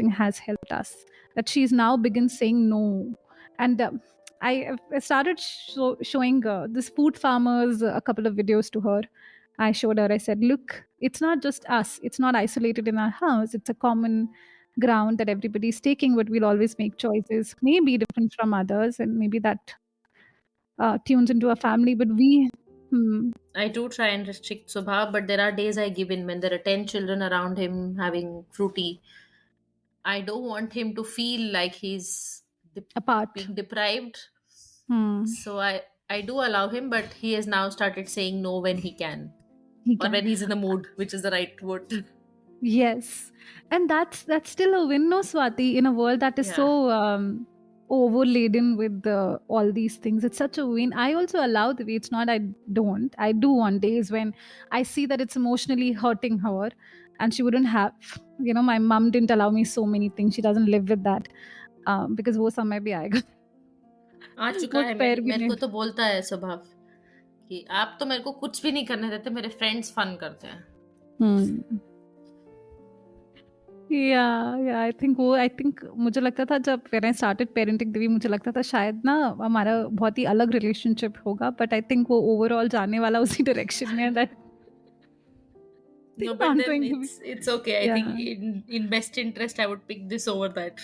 has helped us, that she's now begin saying no. And I started showing this food farmers a couple of videos to her. I showed her, I said, look, it's not just us, it's not isolated in our house, it's a common ground that everybody's taking, but we'll always make choices maybe different from others, and maybe that tunes into a family. But I do try and restrict Subhav, but there are days I give in when there are 10 children around him having fruity. I don't want him to feel like he's apart. being deprived. Hmm. So I do allow him, but he has now started saying no when he can, He or can. when he's in the mood, which is the right word. Yes, and that's still a win, no, Swati, in a world that is Yeah. so overladen with all these things. It's such a win. I also allow the way. It's not I don't. I do on days when I see that it's emotionally hurting her, and she wouldn't have. My mom didn't allow me so many things. She doesn't live with that because वो समय भी आएगा. आ चुका वो है, पैर भी मेरे नहीं. को तो बोलता है स्वभाव कि आप तो मेरे को कुछ भी नहीं करने देते, मेरे फ्रेंड्स फन करते हैं. Hmm. या आई थिंक मुझे लगता था जब व्हेन आई स्टार्टेड पेरेंटिंग देवी, मुझे लगता था शायद ना हमारा बहुत ही अलग रिलेशनशिप होगा, बट आई थिंक वो ओवरऑल जाने वाला उसी डायरेक्शन में है that No, but I'm then going to be. it's okay. I think Yeah. in best interest, I would pick this over that.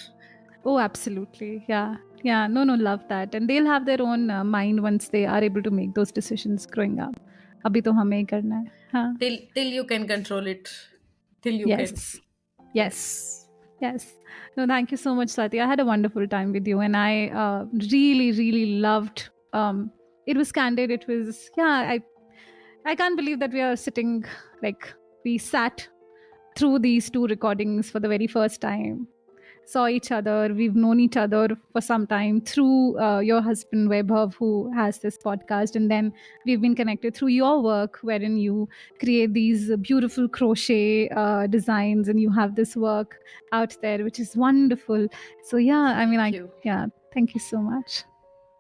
Oh, absolutely. Yeah, no, love that. And they'll have their own mind once they are able to make those decisions growing up. अभी तो हमें ही करना है. हाँ. Till you can control it, till you can. Yes. No, thank you so much, Swati. I had a wonderful time with you, and I really, really loved. It was candid. It was, yeah. I can't believe that we are sitting, like, we sat through these two recordings for the very first time, saw each other. We've known each other for some time through your husband, Vaibhav, who has this podcast. And then we've been connected through your work, wherein you create these beautiful crochet designs, and you have this work out there, which is wonderful. So, yeah, I mean, Thank you. thank you so much.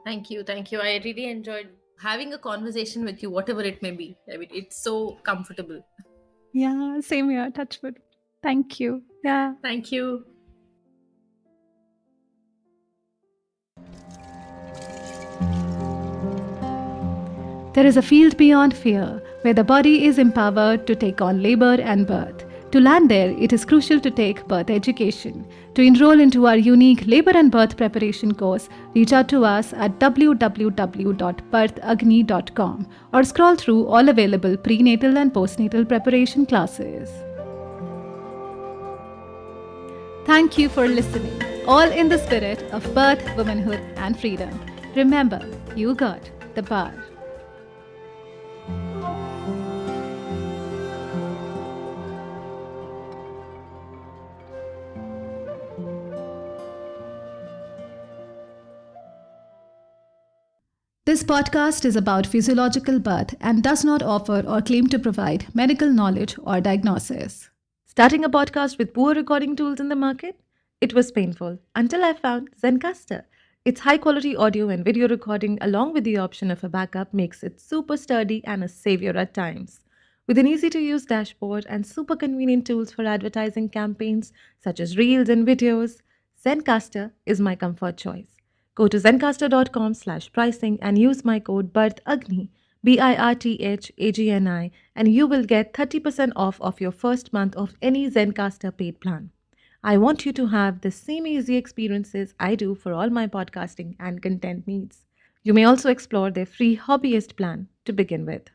Thank you. Thank you. I really enjoyed having a conversation with you, whatever it may be. I mean, it's so comfortable. Yeah, same here, Touchwood. Thank you. Yeah. Thank you. There is a field beyond fear, where the body is empowered to take on labor and birth. To land there, it is crucial to take birth education. To enroll into our unique labor and birth preparation course, reach out to us at www.birthagni.com or scroll through all available prenatal and postnatal preparation classes. Thank you for listening, all in the spirit of birth, womanhood, and freedom. Remember, you got the power. This podcast is about physiological birth and does not offer or claim to provide medical knowledge or diagnosis. Starting a podcast with poor recording tools in the market? It was painful until I found Zencaster. Its high quality audio and video recording, along with the option of a backup, makes it super sturdy and a savior at times. With an easy to use dashboard and super convenient tools for advertising campaigns such as reels and videos, Zencaster is my comfort choice. Go to zencaster.com/pricing and use my code BIRTHAGNI, BIRTHAGNI, and you will get 30% off of your first month of any Zencaster paid plan. I want you to have the same easy experiences I do for all my podcasting and content needs. You may also explore their free hobbyist plan to begin with.